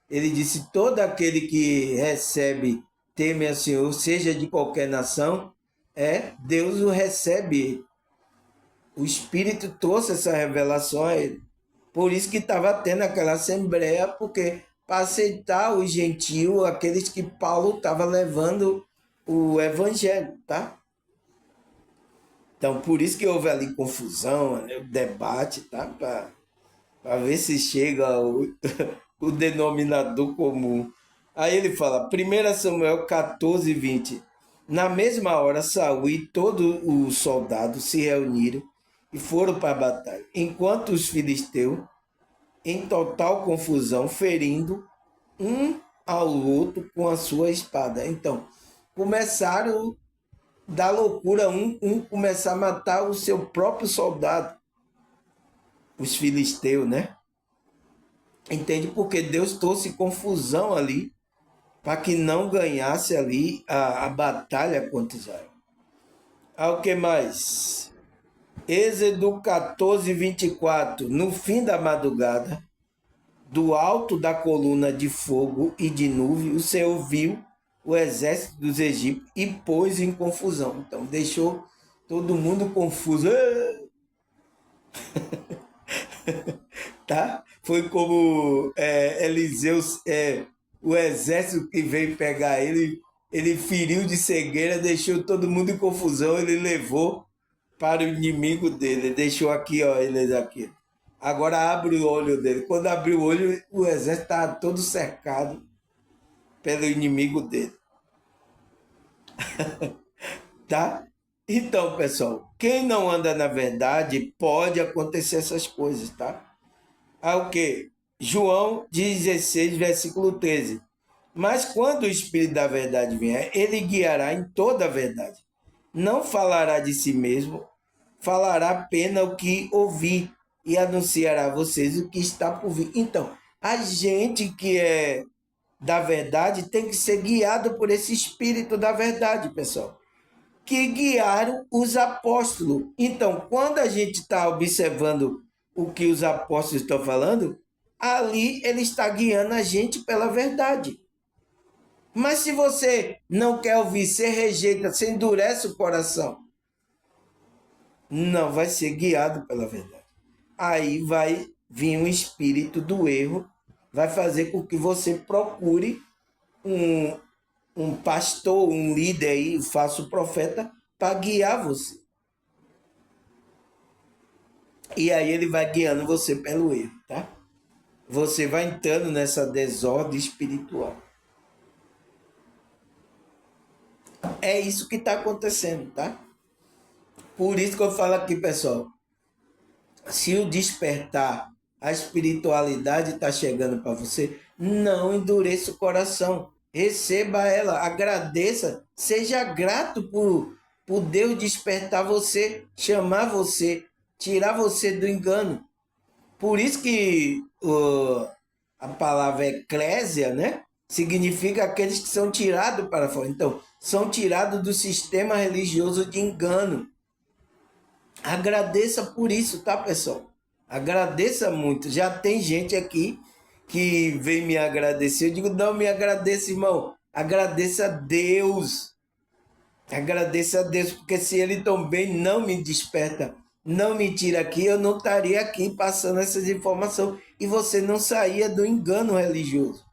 Speaker 1: Ele disse: todo aquele que recebe, teme a Senhor, seja de qualquer nação, Deus o recebe. O Espírito trouxe essa revelação a ele. Por isso que estava tendo aquela assembleia, porque para aceitar os gentios, aqueles que Paulo estava levando o evangelho, tá? Então, por isso que houve ali confusão, né, o debate, tá? Para ver se chega o denominador comum. Aí ele fala, 1 Samuel 14, 20. Na mesma hora, Saul e todos os soldados se reuniram e foram para a batalha, enquanto os filisteus, em total confusão, ferindo um ao outro com a sua espada. Então, começaram da loucura, um começar a matar o seu próprio soldado, os filisteus, né? Entende? Porque Deus trouxe confusão ali para que não ganhasse ali a batalha contra Israel. O que mais? Êxodo 14, 24. No fim da madrugada, do alto da coluna de fogo e de nuvem, o Senhor viu o exército dos egípcios e pôs em confusão. Então, deixou todo mundo confuso. Tá? Foi como Eliseu, o exército que veio pegar ele feriu de cegueira, deixou todo mundo em confusão, ele levou para o inimigo dele, deixou aqui, ó, ele aqui. Agora abre o olho dele. Quando abriu o olho, o exército estava todo cercado pelo inimigo dele, tá? Então, pessoal, quem não anda na verdade, pode acontecer essas coisas, tá? O que? João 16, versículo 13. Mas quando o Espírito da verdade vier, ele guiará em toda a verdade. Não falará de si mesmo, falará apenas o que ouvir e anunciará a vocês o que está por vir. Então, a gente que é da verdade tem que ser guiado por esse Espírito da verdade, pessoal, que guiaram os apóstolos. Então, quando a gente está observando o que os apóstolos estão falando, ali ele está guiando a gente pela verdade. Mas se você não quer ouvir, você rejeita, você endurece o coração, não vai ser guiado pela verdade. Aí vai vir um espírito do erro, vai fazer com que você procure um pastor, um líder aí, um falso profeta, para guiar você. E aí ele vai guiando você pelo erro, tá? Você vai entrando nessa desordem espiritual. É isso que está acontecendo, tá? Por isso que eu falo aqui, pessoal, se o despertar, a espiritualidade está chegando para você, não endureça o coração. Receba ela, agradeça, seja grato por Deus despertar você, chamar você, tirar você do engano. Por isso que a palavra eclésia, né? Significa aqueles que são tirados para fora. Então, são tirados do sistema religioso de engano. Agradeça por isso, tá, pessoal? Agradeça muito. Já tem gente aqui que vem me agradecer. Eu digo, não me agradeça, irmão. Agradeça a Deus. Agradeça a Deus, porque se Ele também não me desperta, não me tira aqui, eu não estaria aqui passando essas informações e você não saía do engano religioso.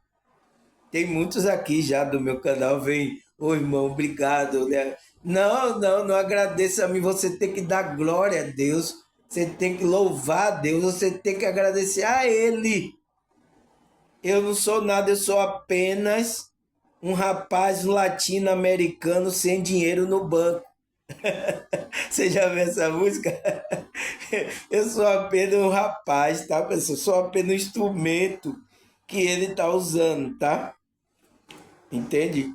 Speaker 1: Tem muitos aqui já do meu canal, vem, ô irmão, obrigado, né? Não, não, não agradeça a mim, você tem que dar glória a Deus, você tem que louvar a Deus, você tem que agradecer a Ele. Eu não sou nada, eu sou apenas um rapaz latino-americano sem dinheiro no banco. Você já viu essa música? Eu sou apenas um rapaz, tá, pessoal? Sou apenas um instrumento que ele tá usando, tá? Entende?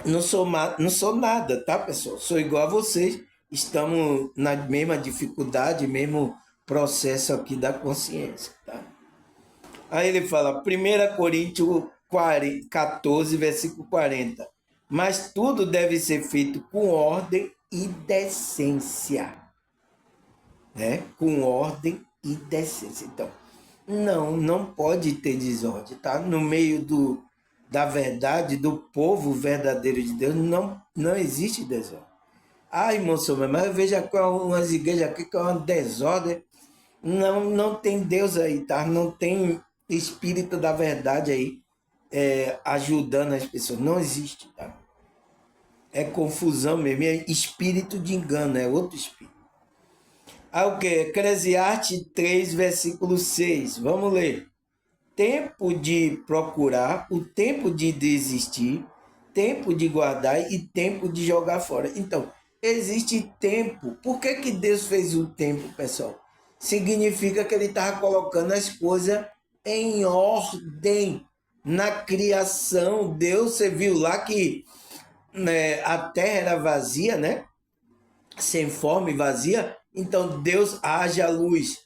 Speaker 1: Não sou nada, tá, pessoal? Sou igual a vocês. Estamos na mesma dificuldade, mesmo processo aqui da consciência, tá? Aí ele fala, 1 Coríntios 14, versículo 40. Mas tudo deve ser feito com ordem e decência, né? Com ordem e decência. Então, não pode ter desordem, tá? No meio da verdade, do povo verdadeiro de Deus, não existe desordem. Ah, irmão Samuel, mas eu vejo aqui umas igrejas aqui que é uma desordem. Não tem Deus aí, tá? Não tem Espírito da verdade aí ajudando as pessoas. Não existe, tá? É confusão mesmo, é espírito de engano, é outro espírito. Ah, o que? Eclesiastes 3, versículo 6. Vamos ler. Tempo de procurar, o tempo de desistir, tempo de guardar e tempo de jogar fora. Então, existe tempo. Por que que Deus fez o tempo, pessoal? Significa que ele estava colocando as coisas em ordem na criação. Deus, você viu lá que né, a terra era vazia, né? Sem forma e vazia. Então Deus haja luz.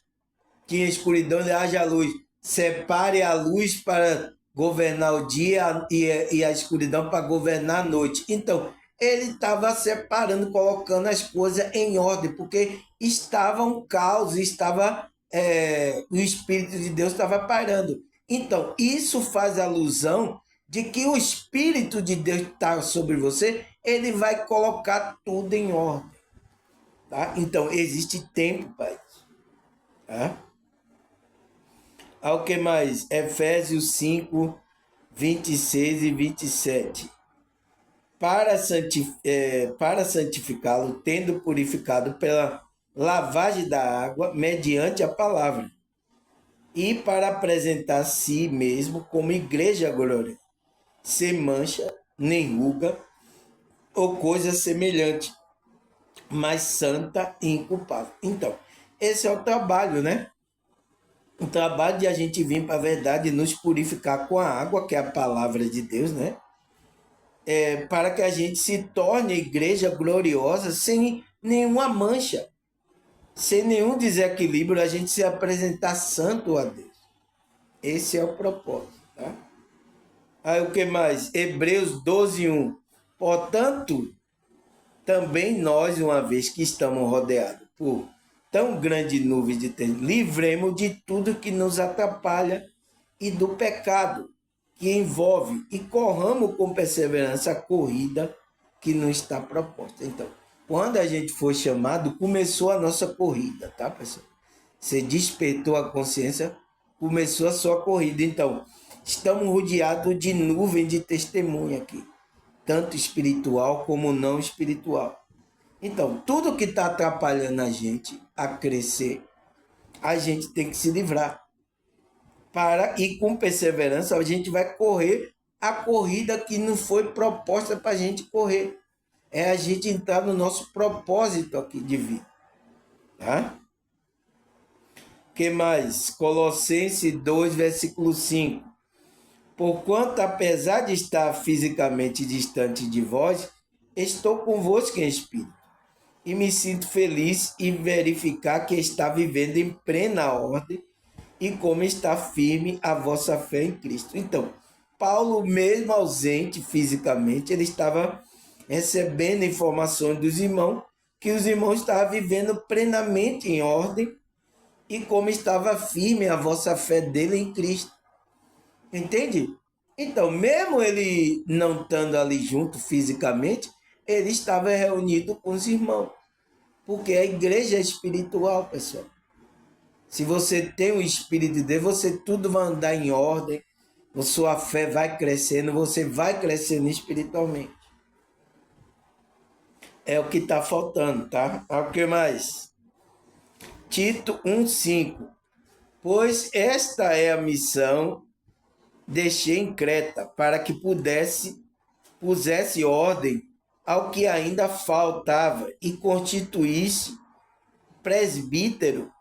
Speaker 1: Tinha escuridão, ele haja luz. Separe a luz para governar o dia e a escuridão para governar a noite. Então, ele estava separando, colocando as coisas em ordem, porque estava um caos, o Espírito de Deus estava parando. Então, isso faz alusão de que o Espírito de Deus está sobre você, ele vai colocar tudo em ordem. Tá? Então, existe tempo para isso. Tá? Ao que mais? Efésios 5, 26 e 27. Para santificá-lo, tendo purificado pela lavagem da água, mediante a palavra, e para apresentar a si mesmo como igreja glória, sem mancha, nem ruga, ou coisa semelhante, mas santa e inculpável. Então, esse é o trabalho, né? O trabalho de a gente vir para a verdade e nos purificar com a água, que é a palavra de Deus, né? Para que a gente se torne igreja gloriosa sem nenhuma mancha, sem nenhum desequilíbrio, a gente se apresentar santo a Deus. Esse é o propósito, tá? Aí o que mais? Hebreus 12, 1. Portanto, também nós, uma vez que estamos rodeados por tão grande nuvem de tempo, livremos de tudo que nos atrapalha e do pecado que envolve e corramos com perseverança a corrida que nos está proposta. Então, quando a gente foi chamado, começou a nossa corrida, tá, pessoal? Você despertou a consciência, começou a sua corrida. Então, estamos rodeados de nuvem de testemunha aqui, tanto espiritual como não espiritual. Então, tudo que está atrapalhando a gente a crescer, a gente tem que se livrar. E com perseverança a gente vai correr a corrida que não foi proposta para a gente correr. É a gente entrar no nosso propósito aqui de vida. Tá? Que mais? Colossenses 2, versículo 5. Porquanto, apesar de estar fisicamente distante de vós, estou convosco em espírito. E me sinto feliz em verificar que está vivendo em plena ordem e como está firme a vossa fé em Cristo. Então, Paulo, mesmo ausente fisicamente, ele estava recebendo informações dos irmãos que os irmãos estavam vivendo plenamente em ordem e como estava firme a vossa fé dele em Cristo. Entende? Então, mesmo ele não estando ali junto fisicamente, ele estava reunido com os irmãos. Porque a igreja é espiritual, pessoal. Se você tem o Espírito de Deus, você tudo vai andar em ordem, a sua fé vai crescendo, você vai crescendo espiritualmente. É o que está faltando, tá? O que mais? Tito 1,5. Pois esta é a missão, deixei em Creta, para que pusesse ordem ao que ainda faltava e constituísse presbítero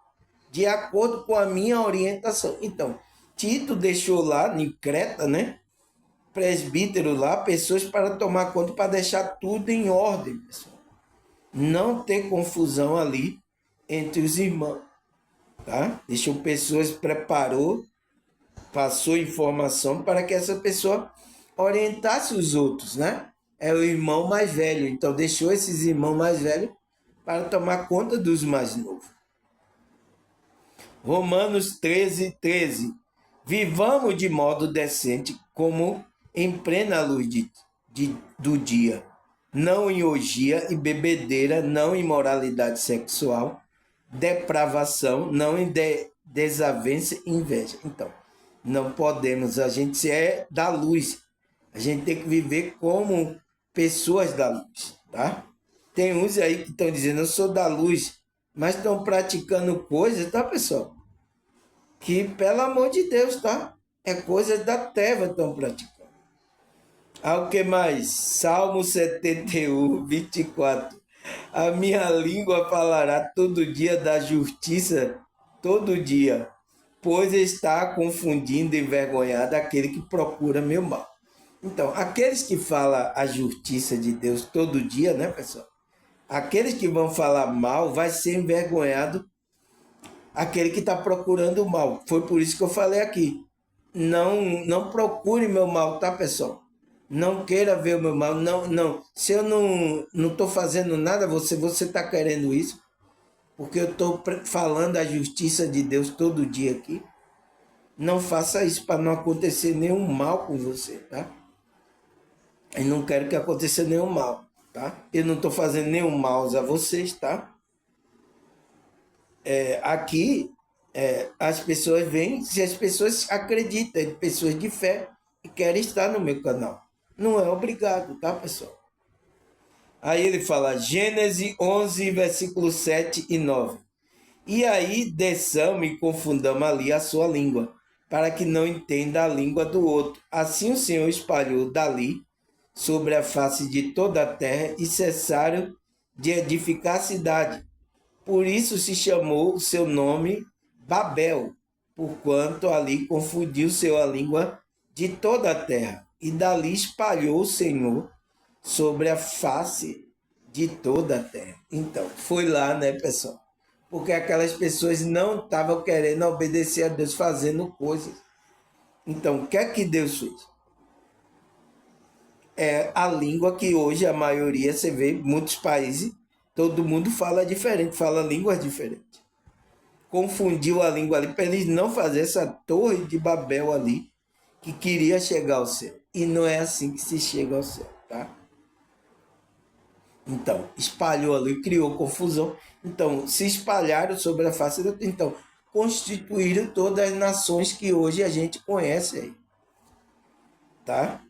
Speaker 1: de acordo com a minha orientação. Então, Tito deixou lá em Creta, né? Presbítero lá, pessoas para tomar conta, para deixar tudo em ordem, pessoal. Não ter confusão ali entre os irmãos, tá? Deixou pessoas, preparou, passou informação para que essa pessoa orientasse os outros, né? É o irmão mais velho, então deixou esses irmãos mais velhos para tomar conta dos mais novos. Romanos 13, 13. Vivamos de modo decente, como em plena luz do dia, não em orgia e bebedeira, não em moralidade sexual, depravação, não em desavença e inveja. Então, não podemos, a gente é da luz, a gente tem que viver como pessoas da luz, tá? Tem uns aí que estão dizendo, eu sou da luz, mas estão praticando coisas, tá, pessoal? Que, pelo amor de Deus, tá? É coisa da treva estão praticando. O que mais? Salmo 71, 24. A minha língua falará todo dia da justiça, todo dia, pois está confundindo e envergonhado aquele que procura meu mal. Então, aqueles que falam a justiça de Deus todo dia, né, pessoal? Aqueles que vão falar mal, vai ser envergonhado aquele que está procurando o mal. Foi por isso que eu falei aqui. Não procure meu mal, tá, pessoal? Não queira ver o meu mal. Não. Se eu não estou fazendo nada, você está querendo isso, porque eu estou falando a justiça de Deus todo dia aqui. Não faça isso para não acontecer nenhum mal com você, tá? Eu não quero que aconteça nenhum mal, tá? Eu não estou fazendo nenhum mal a vocês, tá? Aqui as pessoas vêm, se as pessoas acreditam, pessoas de fé, e querem estar no meu canal. Não é obrigado, tá, pessoal? Aí ele fala, Gênesis 11, versículos 7 e 9. E aí desçamos e confundamos ali a sua língua, para que não entenda a língua do outro. Assim o Senhor espalhou dali sobre a face de toda a terra e cessaram de edificar a cidade. Por isso se chamou o seu nome Babel, porquanto ali confundiu-se a língua de toda a terra. E dali espalhou o Senhor sobre a face de toda a terra. Então, foi lá, né, pessoal? Porque aquelas pessoas não estavam querendo obedecer a Deus, fazendo coisas. Então, o que é que Deus fez? É a língua que hoje a maioria, você vê, muitos países, todo mundo fala diferente, fala línguas diferentes. Confundiu a língua ali para eles não fazer essa torre de Babel ali, que queria chegar ao céu. E não é assim que se chega ao céu, tá? Então, espalhou ali, criou confusão. Então, se espalharam sobre a face da terra. Então, constituíram todas as nações que hoje a gente conhece aí, tá?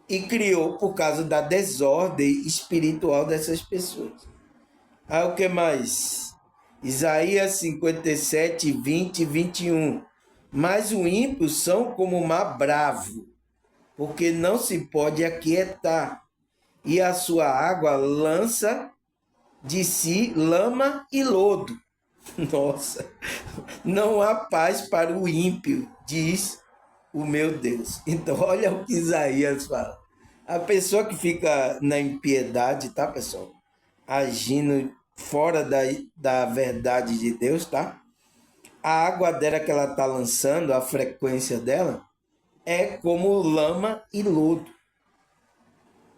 Speaker 1: E criou por causa da desordem espiritual dessas pessoas. Aí o que mais? Isaías 57, 20 e 21. Mas os ímpios são como o mar bravo, porque não se pode aquietar, e a sua água lança de si lama e lodo. Nossa, não há paz para o ímpio, diz o meu Deus. Então, olha o que Isaías fala. A pessoa que fica na impiedade, tá, pessoal? Agindo fora da verdade de Deus, tá? A água dela que ela tá lançando, a frequência dela, é como lama e lodo.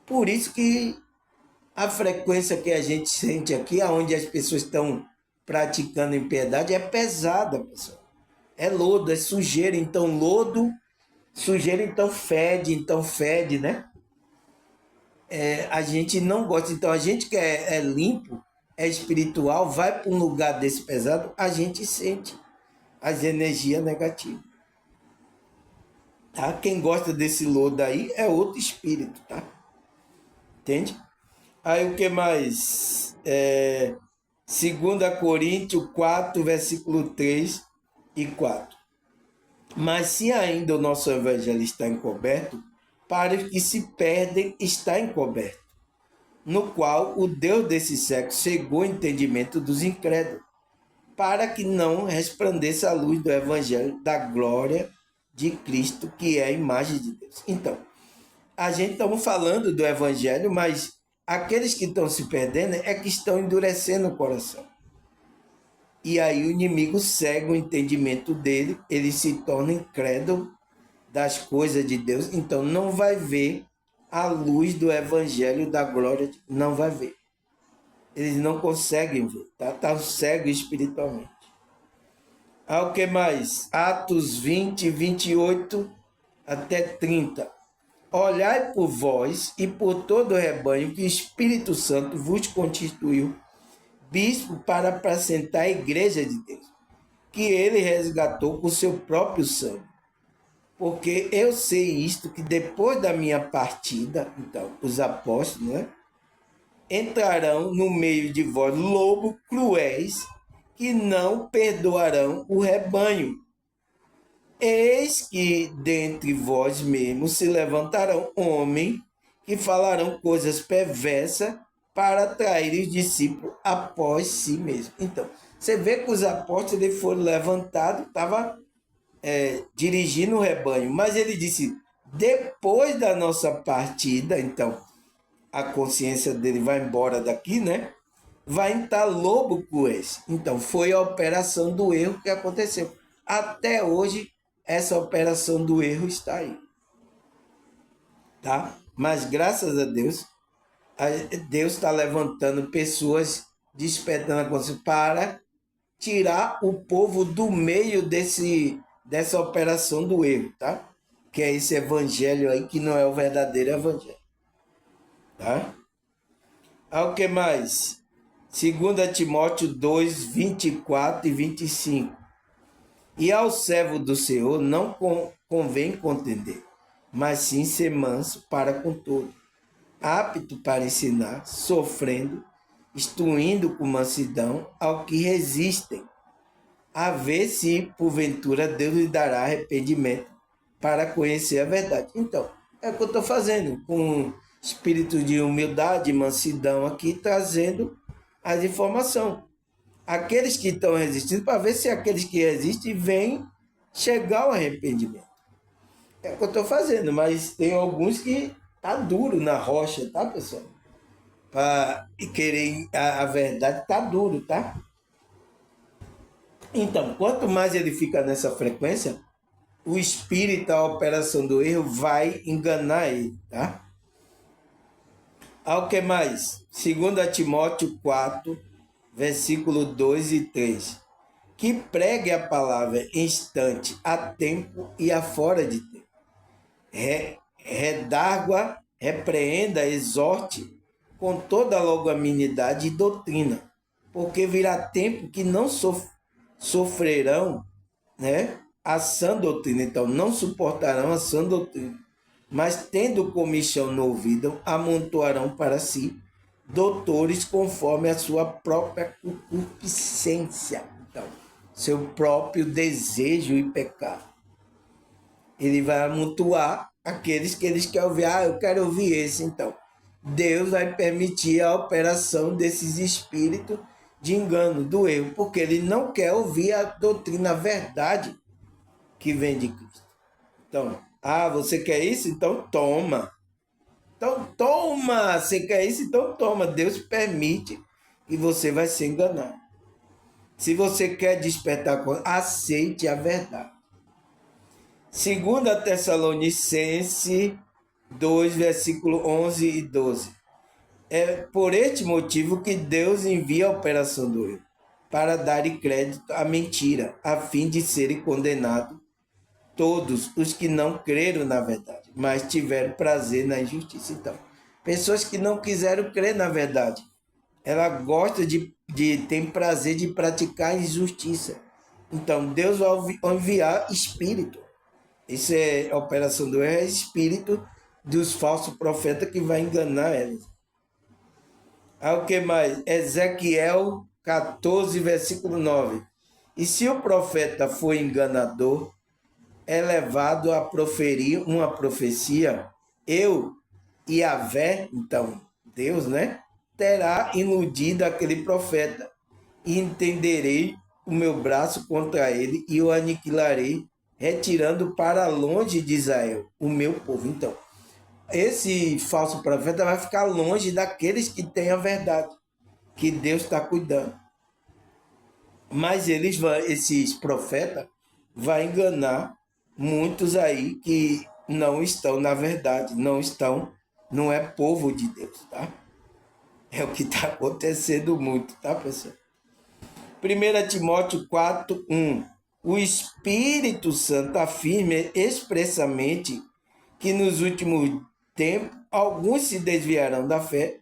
Speaker 1: Por isso que a frequência que a gente sente aqui, onde as pessoas estão praticando impiedade, é pesada, pessoal. É lodo, é sujeira. Então, lodo, sujeira, então fede, né? A gente não gosta. Então, a gente que é limpo, é espiritual, vai para um lugar desse pesado, a gente sente as energias negativas. Tá? Quem gosta desse lodo aí é outro espírito, tá? Entende? Aí o que mais? 2 Coríntios 4, versículo 3 e 4. Mas se ainda o nosso evangelho está encoberto, para os que se perdem está encoberto. no qual o Deus desse século cegou o entendimento dos incrédulos, para que não resplandeça a luz do evangelho da glória de Cristo, que é a imagem de Deus. Então, a gente estamos falando do evangelho, mas aqueles que estão se perdendo é que estão endurecendo o coração. E aí o inimigo cega o entendimento dele, ele se torna incrédulo das coisas de Deus, então não vai ver a luz do evangelho da glória, não vai ver. Eles não conseguem ver, tá cego espiritualmente. O que mais? Atos 20, 28 até 30. Olhai por vós e por todo o rebanho que o Espírito Santo vos constituiu bispo para apacentar a igreja de Deus, que ele resgatou com seu próprio sangue. Porque eu sei isto, que depois da minha partida, então, os apóstolos, né, entrarão no meio de vós lobos cruéis, que não perdoarão o rebanho. Eis que dentre vós mesmos se levantarão homens que falarão coisas perversas para atrair os discípulos após si mesmo. Então, você vê que os apóstolos eles foram levantados, estavam dirigindo o rebanho, mas ele disse, depois da nossa partida, então, a consciência dele vai embora daqui, né? Vai entrar lobo cruéis. Então, foi a operação do erro que aconteceu. Até hoje, essa operação do erro está aí. Tá? Mas, graças a Deus, Deus está levantando pessoas, despertando a consciência para tirar o povo do meio dessa operação do erro, tá? Que é esse evangelho aí, que não é o verdadeiro evangelho. Tá? O que mais? 2 Timóteo 2, 24 e 25. E ao servo do Senhor não convém contender, mas sim ser manso para com todo, apto para ensinar, sofrendo, instruindo com mansidão ao que resistem, a ver se porventura Deus lhe dará arrependimento para conhecer a verdade. Então, é o que eu estou fazendo, com espírito de humildade, mansidão aqui, trazendo as informações. Aqueles que estão resistindo, para ver se aqueles que resistem vêm chegar ao arrependimento. É o que eu estou fazendo, mas tem alguns que tá duro na rocha, tá, pessoal? Para querer a verdade, tá duro, tá? Então, quanto mais ele fica nessa frequência, o espírito, a operação do erro, vai enganar ele, tá? Ao que mais? 2 Timóteo 4, versículo 2 e 3. Que pregue a palavra em instante, a tempo e a fora de tempo. Redargua, repreenda, exorte com toda a longanimidade e doutrina, porque virá tempo que não sofrerão, né, a sã doutrina, então não suportarão a sã doutrina, mas tendo comichão no ouvido, amontoarão para si doutores conforme a sua própria concupiscência, então, seu próprio desejo e pecado. Ele vai amontoar aqueles que eles querem ouvir. Eu quero ouvir esse, então. Deus vai permitir a operação desses espíritos de engano, do erro, porque ele não quer ouvir a doutrina, a verdade que vem de Cristo. Então, você quer isso? Então toma. Então toma. Você quer isso? Então toma. Deus permite e você vai se enganar. Se você quer despertar, aceite a verdade. 2 Tessalonicenses 2, versículo 11 e 12. É por este motivo que Deus envia a operação do erro, para dar crédito à mentira, a fim de serem condenados todos os que não creram na verdade, mas tiveram prazer na injustiça. Então, pessoas que não quiseram crer na verdade, ela gosta tem prazer de praticar a injustiça. Então, Deus vai enviar espírito. Isso é a operação do erro, é espírito dos falsos profetas que vai enganar eles. O que mais? Ezequiel 14, versículo 9. E se o profeta for enganador, é levado a proferir uma profecia, eu, Yahvé, então, Deus, né? Terá iludido aquele profeta, e entenderei o meu braço contra ele e o aniquilarei, retirando para longe de Israel, o meu povo. Então, esse falso profeta vai ficar longe daqueles que têm a verdade, que Deus está cuidando. Mas esses profetas vão enganar muitos aí que não estão na verdade, não é povo de Deus, tá? É o que está acontecendo muito, tá, pessoal? 1 Timóteo 4:1. O Espírito Santo afirma expressamente que nos últimos tempos alguns se desviarão da fé,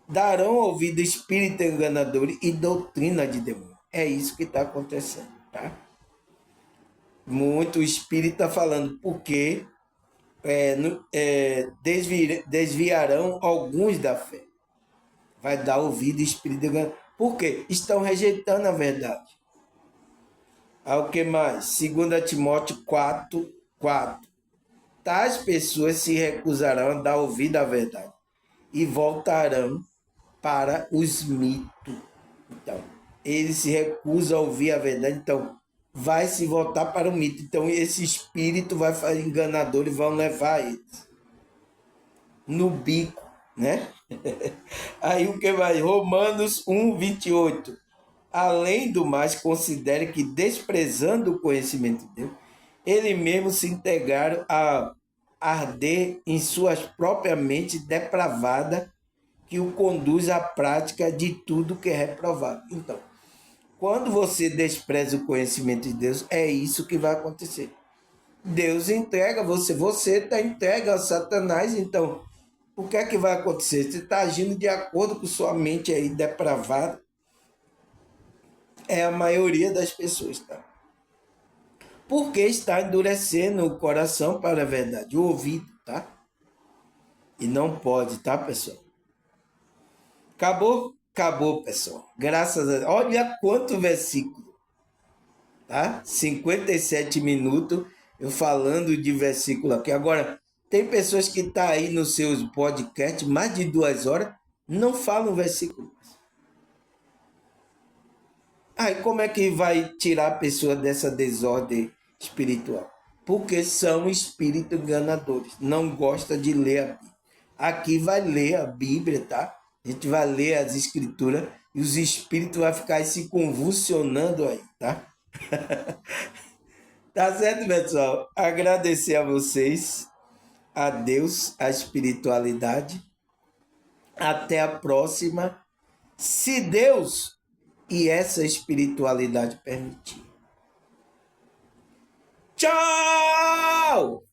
Speaker 1: darão ouvido a espírito enganador e doutrina de demônio. É isso que está acontecendo, tá? Muito espírito está falando, porque desviarão alguns da fé. Vai dar ouvido ao espírito enganador. Por quê? Estão rejeitando a verdade. O que mais? 2 Timóteo 4:4. Tais pessoas se recusarão a dar ouvido à verdade e voltarão para os mitos. Então, eles se recusam a ouvir a verdade, então vai se voltar para o mito. Então, esse espírito vai fazer enganador e vão levar eles no bico, né? Aí o que vai? Romanos 1:28. Além do mais, considere que, desprezando o conhecimento de Deus, ele mesmo se entregaram a arder em suas próprias mentes depravada, que o conduz à prática de tudo que é reprovável. Então, quando você despreza o conhecimento de Deus, é isso que vai acontecer. Deus entrega você está entregue a Satanás, então o que é que vai acontecer? Você está agindo de acordo com sua mente aí depravada. É a maioria das pessoas, tá? Porque está endurecendo o coração para a verdade, o ouvido, tá? E não pode, tá, pessoal? Acabou? Acabou, pessoal. Graças a Deus. Olha quanto versículo, tá? 57 minutos eu falando de versículo aqui. Agora, tem pessoas que estão aí nos seus podcasts, mais de 2 horas, não falam versículo. Aí como é que vai tirar a pessoa dessa desordem espiritual? Porque são espíritos enganadores, não gosta de ler a Bíblia. Aqui vai ler a Bíblia, tá? A gente vai ler as escrituras e os espíritos vão ficar se convulsionando aí, tá? Tá certo, pessoal? Agradecer a vocês, a Deus, a espiritualidade. Até a próxima, se Deus e essa espiritualidade permitir. Tchau!